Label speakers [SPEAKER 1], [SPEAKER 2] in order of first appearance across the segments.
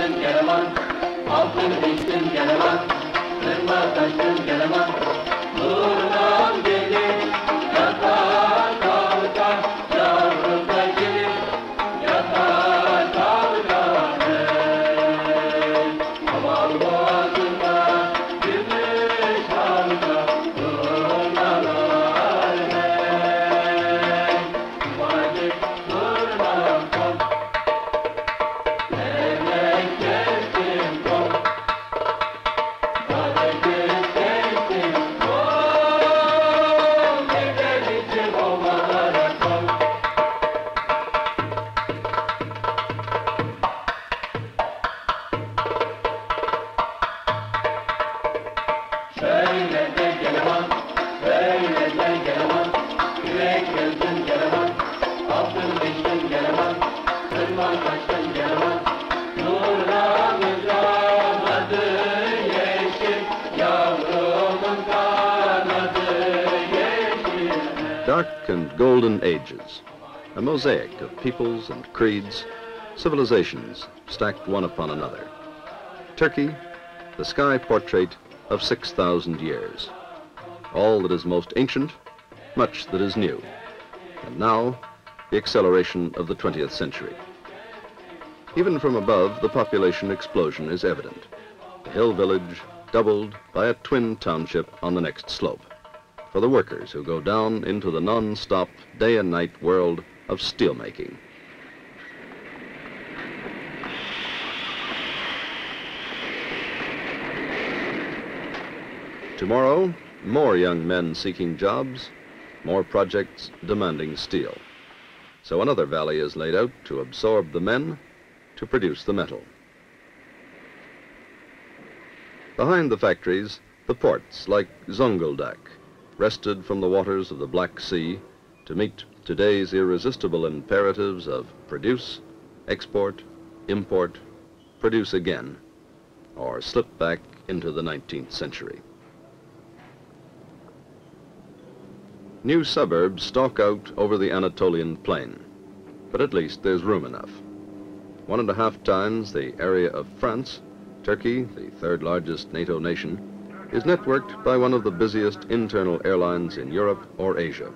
[SPEAKER 1] taştın geleman, altın biçtin geleman, kırma taştın geleman, nurdan gelir, yatar kalkar, yavrum da gelir, yatar kalkar. Aman boğazında gümüş halka, turnalar hey, vacip durma kol, evlek kestim kol, sarı kız kestim kol, gidelim ovalara kol. Şöyle de geleman, böyle de geleman, yürek gözün geleman, altın biçtin geleman, kırma taştın geleman, nurlarımızdan adı yeşil, yavrumun kanadı yeşil.
[SPEAKER 2] Dark and golden ages, a mosaic of peoples and creeds, civilizations stacked one upon another. Turkey, the sky portrait of 6,000 years. All that is most ancient, much that is new. And now, the acceleration of the 20th century. Even from above, the population explosion is evident. The hill village doubled by a twin township on the next slope. For the workers who go down into the non-stop day and night world of steelmaking. Tomorrow, more young men seeking jobs, more projects demanding steel. So another valley is laid out to absorb the men, to produce the metal. Behind the factories, the ports like Zonguldak, wrested from the waters of the Black Sea to meet today's irresistible imperatives of produce, export, import, produce again, or slip back into the 19th century. New suburbs stalk out over the Anatolian plain, but at least there's room enough. 1.5 times the area of France, Turkey, the third largest NATO nation, is networked by one of the busiest internal airlines in Europe or Asia.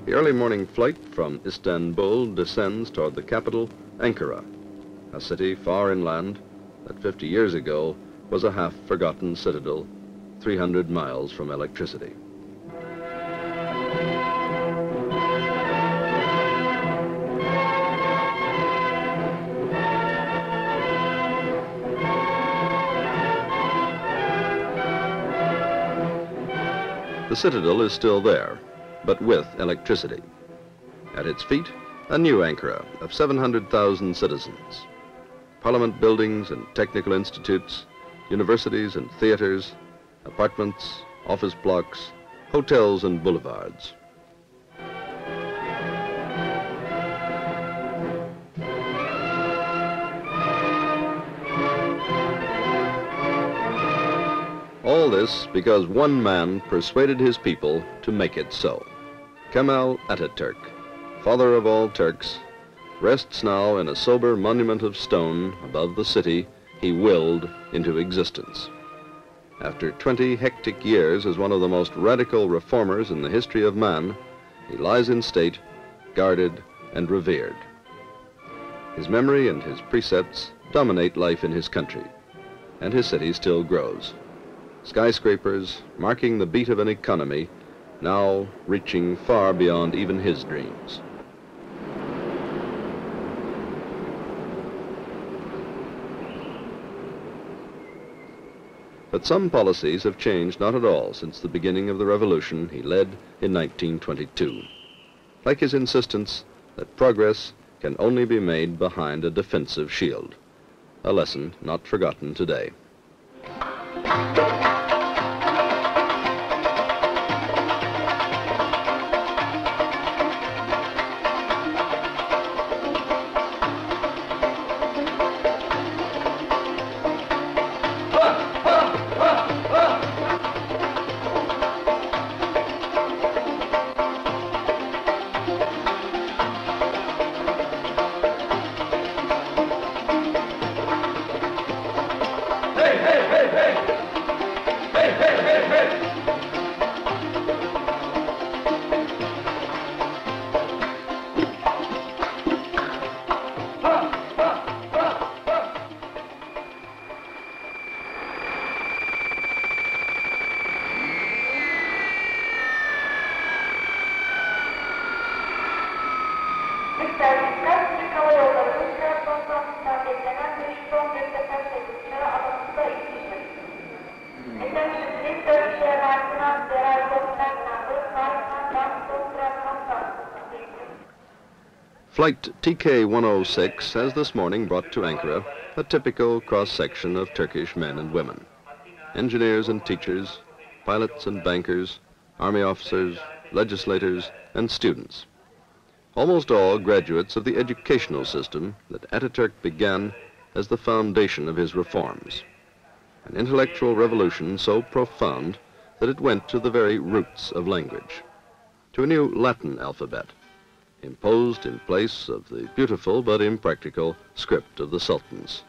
[SPEAKER 2] The early morning flight from Istanbul descends toward the capital, Ankara, a city far inland that 50 years ago was a half-forgotten citadel 300 miles from electricity. The citadel is still there, but with electricity. At its feet, a new Ankara of 700,000 citizens. Parliament buildings and technical institutes, universities and theaters, apartments, office blocks, hotels and boulevards. All this because one man persuaded his people to make it so. Kemal Ataturk, father of all Turks, rests now in a sober monument of stone above the city he willed into existence. After 20 hectic years as one of the most radical reformers in the history of man, he lies in state, guarded and revered. His memory and his precepts dominate life in his country, and his city still grows. Skyscrapers marking the beat of an economy now reaching far beyond even his dreams. But some policies have changed not at all since the beginning of the revolution he led in 1922. Like his insistence that progress can only be made behind a defensive shield. A lesson not forgotten today.
[SPEAKER 3] servisler Türk Hava Yolları'nın Trabzon'dan beklenen 511 sefer seküntüleri alanında ilgilenir. Esenlikli dört şehir arasından değerli dostlar namı Tarih'ten Trabzon
[SPEAKER 2] Flight TK-106 has this morning brought to Ankara a typical cross-section of Turkish men and women. Engineers and teachers, pilots and bankers, army officers, legislators and students. Almost all graduates of the educational system that Ataturk began as the foundation of his reforms. An intellectual revolution so profound that it went to the very roots of language, to a new Latin alphabet, imposed in place of the beautiful but impractical script of the sultans.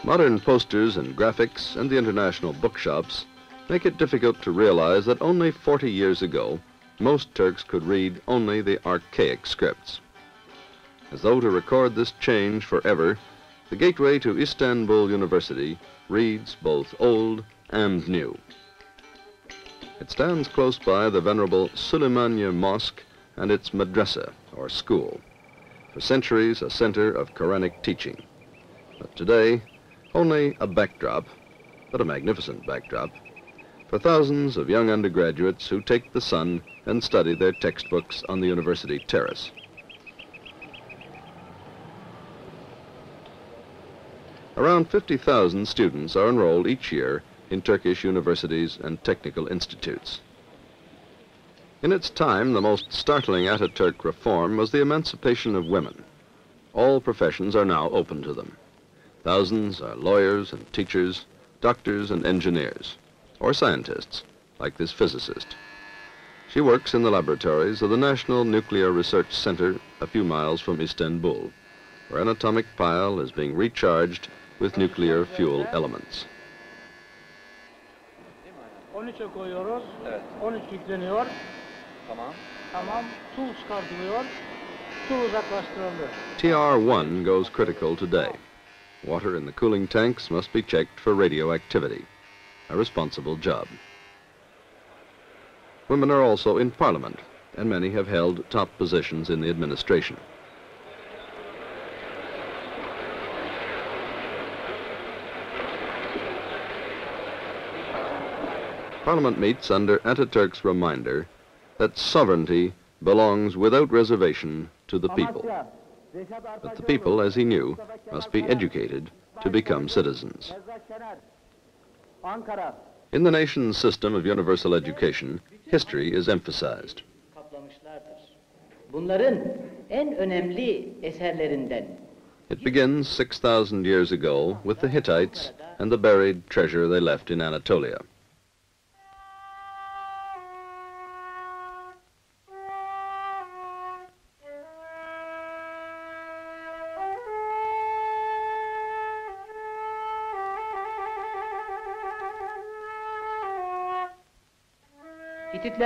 [SPEAKER 2] Modern posters and graphics and the international bookshops make it difficult to realize that only 40 years ago, most Turks could read only the archaic scripts. As though to record this change forever, the gateway to Istanbul University reads both old and new. It stands close by the venerable Süleymaniye Mosque and its madrasa, or school, for centuries a center of Quranic teaching. But today, only a backdrop, but a magnificent backdrop, for thousands of young undergraduates who take the sun and study their textbooks on the university terrace. Around 50,000 students are enrolled each year in Turkish universities and technical institutes. In its time, the most startling Ataturk reform was the emancipation of women. All professions are now open to them. Thousands are lawyers and teachers, doctors and engineers, or scientists, like this physicist. She works in the laboratories of the National Nuclear Research Center a few miles from Istanbul, where an atomic pile is being recharged with nuclear fuel elements.
[SPEAKER 4] 13'e koyuyoruz. Evet. 13 yükleniyor. Tamam. Tamam. Su çıkartılıyor. Su uzaklaştırıldı.
[SPEAKER 2] TR-1 goes critical today. Water in the cooling tanks must be checked for radioactivity, a responsible job. Women are also in Parliament, and many have held top positions in the administration. Parliament meets under Ataturk's reminder that sovereignty belongs without reservation to the people. But the people, as he knew, must be educated to become citizens. In the nation's system of universal education, history is emphasized.
[SPEAKER 5] Bunların en önemli eserlerinden.
[SPEAKER 2] It begins 6,000 years ago with the Hittites and the buried treasure they left in Anatolia.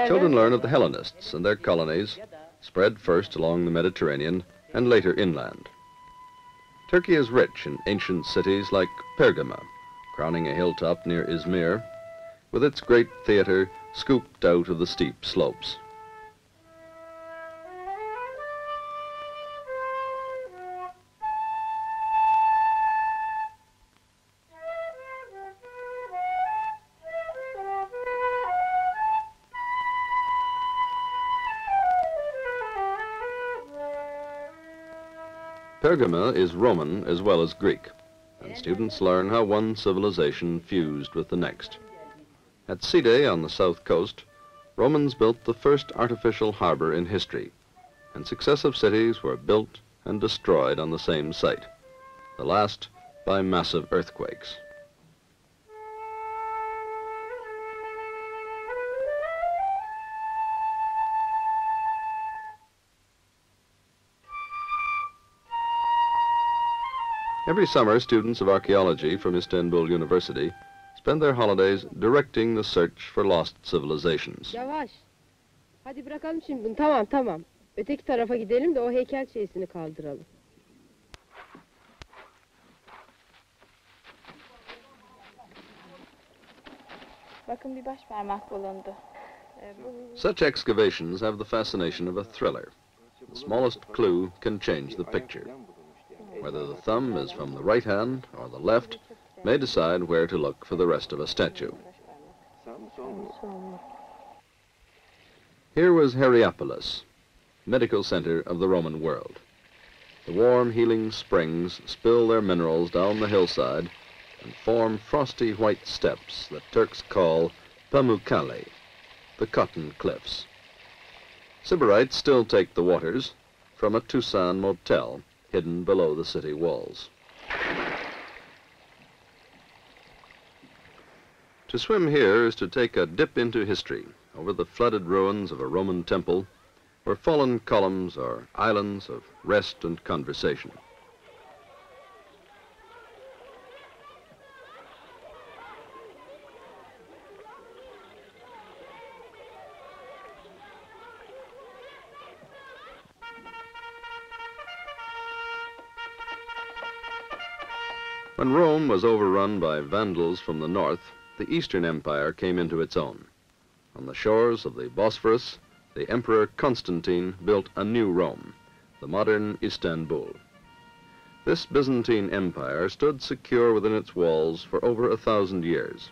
[SPEAKER 2] Children learn of the Hellenists and their colonies, spread first along the Mediterranean and later inland. Turkey is rich in ancient cities like Pergama, crowning a hilltop near Izmir, with its great theater scooped out of the steep slopes. Pergama is Roman as well as Greek, and students learn how one civilization fused with the next. At Side on the south coast, Romans built the first artificial harbor in history, and successive cities were built and destroyed on the same site, the last by massive earthquakes. Every summer, students of archaeology from Istanbul University spend their holidays directing the search for lost civilizations.
[SPEAKER 6] Yavaş. Hadi bırakalım şimdi bunu. Tamam. Öteki tarafa gidelim de o heykel şeysini kaldıralım.
[SPEAKER 7] Bakın bir baş parmak bulundu.
[SPEAKER 2] Such excavations have the fascination of a thriller. The smallest clue can change the picture. Whether the thumb is from the right hand or the left may decide where to look for the rest of a statue. Here was Hierapolis, medical center of the Roman world. The warm, healing springs spill their minerals down the hillside and form frosty white steps that Turks call Pamukkale, the cotton cliffs. Sybarites still take the waters from a Tucson motel hidden below the city walls. To swim here is to take a dip into history over the flooded ruins of a Roman temple where fallen columns are islands of rest and conversation. When Rome was overrun by Vandals from the north, the Eastern Empire came into its own. On the shores of the Bosphorus, the Emperor Constantine built a new Rome, the modern Istanbul. This Byzantine Empire stood secure within its walls for over 1,000 years.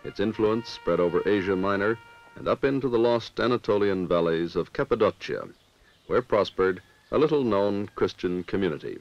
[SPEAKER 2] Its influence spread over Asia Minor and up into the lost Anatolian valleys of Cappadocia, where prospered a little-known Christian community.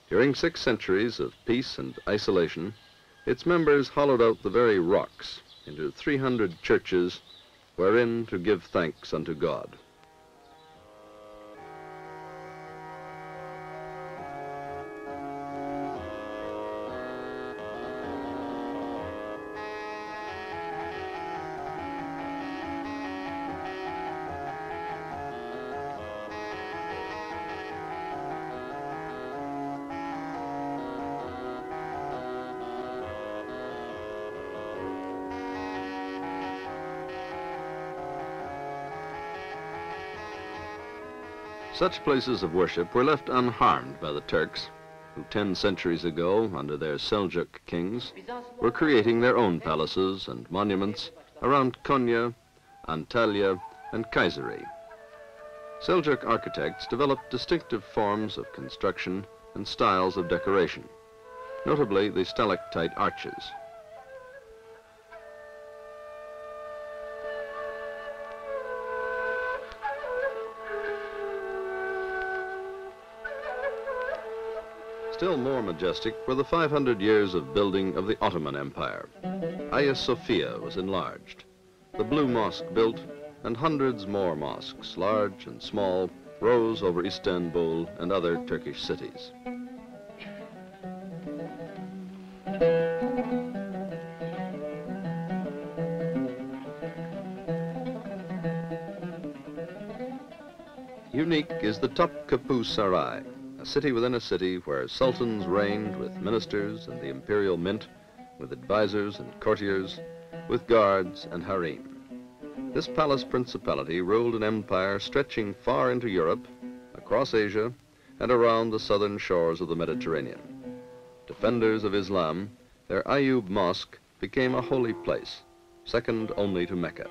[SPEAKER 2] During 6 centuries of peace and isolation, its members hollowed out the very rocks into 300 churches wherein to give thanks unto God. Such places of worship were left unharmed by the Turks, who 10 centuries ago, under their Seljuk kings, were creating their own palaces and monuments around Konya, Antalya, and Kayseri. Seljuk architects developed distinctive forms of construction and styles of decoration, notably the stalactite arches. Still more majestic were the 500 years of building of the Ottoman Empire. Hagia Sophia was enlarged, the Blue Mosque built, and hundreds more mosques, large and small, rose over Istanbul and other Turkish cities. Unique is the Topkapi Saray, a city within a city where sultans reigned with ministers and the imperial mint, with advisors and courtiers, with guards and harem. This palace principality ruled an empire stretching far into Europe, across Asia, and around the southern shores of the Mediterranean. Defenders of Islam, their Ayyub Mosque became a holy place, second only to Mecca.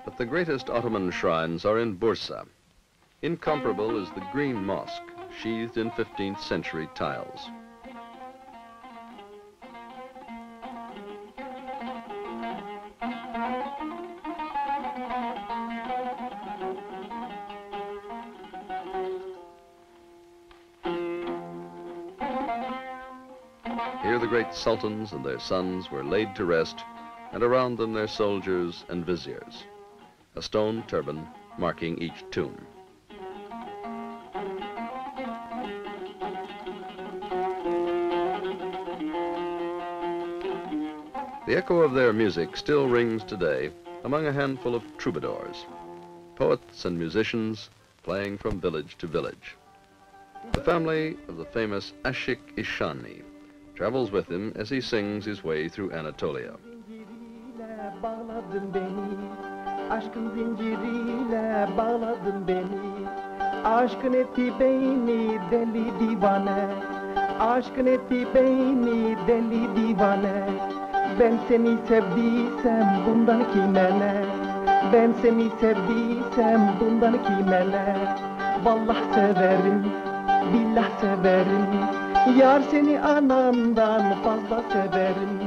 [SPEAKER 2] But the greatest Ottoman shrines are in Bursa. Incomparable is the Green Mosque, sheathed in 15th century tiles. Here the great sultans and their sons were laid to rest, and around them their soldiers and viziers, a stone turban marking each tomb. The echo of their music still rings today among a handful of troubadours, poets and musicians playing from village to village. The family of the famous Ashik Ishani travels with him as he sings his way through Anatolia.
[SPEAKER 8] Bağladın beni, aşkın zinciriyle bağladın beni. Aşkın etti beni deli divane, aşkın etti beni deli divane. Ben seni sevdiysem bundan kime ne? Ben seni sevdiysem bundan kime ne? Vallahi severim, billah severim. Yar seni anamdan fazla severim.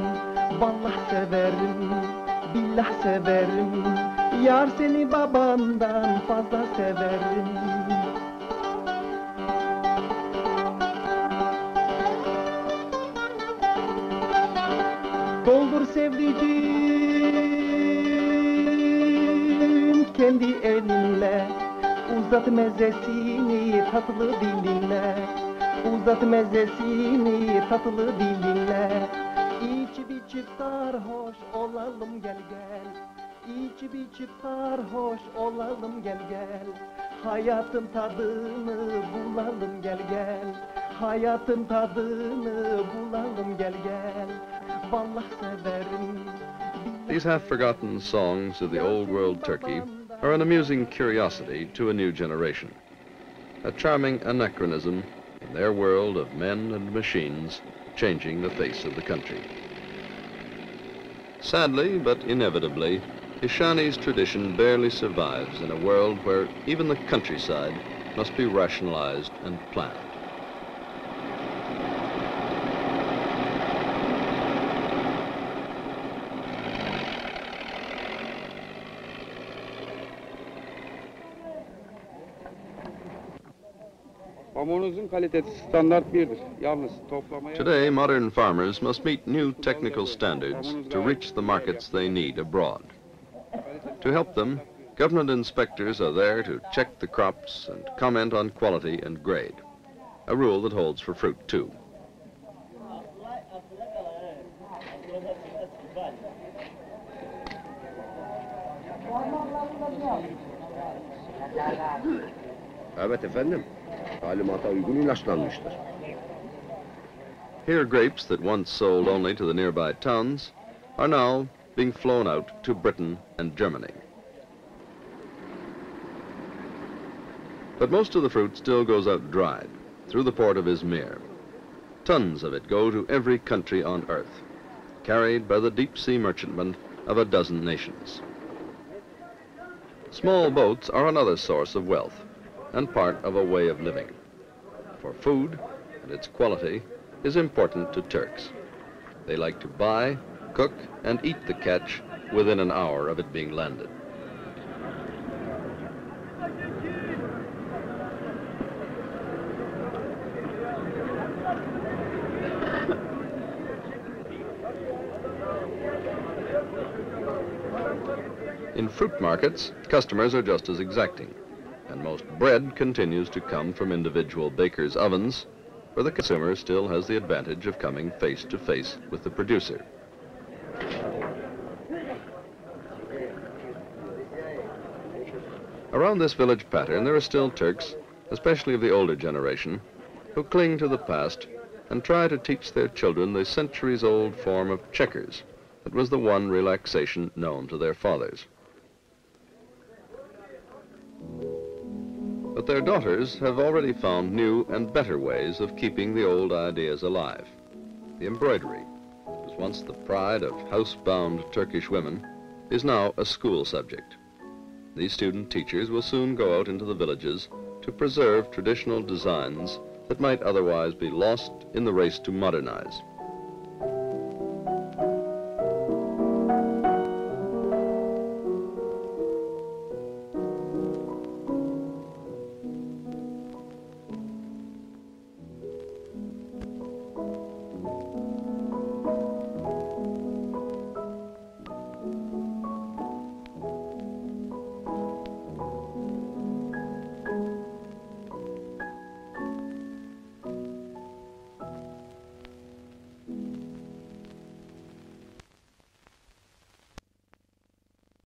[SPEAKER 8] Vallahi severim, billah severim. Yar seni babandan fazla severim. Doldur sevdiğim kendi elinle. Uzat mezesini tatlı dilinle. Uzat mezesini tatlı dilinle. İçip içip sarhoş olalım gel gel. İçip içip sarhoş olalım gel gel. Hayatın tadını bulalım gel gel. Hayatın tadını bulalım gel gel. Vallahi severim.
[SPEAKER 2] These half-forgotten songs of the old world Turkey are an amusing curiosity to a new generation, a charming anachronism in their world of men and machines changing the face of the country. Sadly, but inevitably, Ishani's tradition barely survives in a world where even the countryside must be rationalized and planned.
[SPEAKER 9] Pamuğunuzun kalitesi standart birdir. Yalnız toplamaya...
[SPEAKER 2] Today, modern farmers must meet new technical standards to reach the markets they need abroad. To help them, government inspectors are there to check the crops and comment on quality and grade, a rule that holds for fruit too.
[SPEAKER 10] Evet efendim. Talimata uygun ilaçlanmıştır.
[SPEAKER 2] Here grapes that once sold only to the nearby towns are now being flown out to Britain and Germany. But most of the fruit still goes out dried through the port of Izmir. Tons of it go to every country on earth, carried by the deep-sea merchantmen of a dozen nations. Small boats are another source of wealth and part of a way of living. For food and its quality is important to Turks. They like to buy, cook, and eat the catch within an hour of it being landed. In fruit markets, customers are just as exacting, and most bread continues to come from individual bakers' ovens, where the consumer still has the advantage of coming face to face with the producer. Around this village pattern, there are still Turks, especially of the older generation, who cling to the past and try to teach their children the centuries-old form of checkers that was the one relaxation known to their fathers. But their daughters have already found new and better ways of keeping the old ideas alive. The embroidery, that was once the pride of housebound Turkish women, is now a school subject. These student teachers will soon go out into the villages to preserve traditional designs that might otherwise be lost in the race to modernize.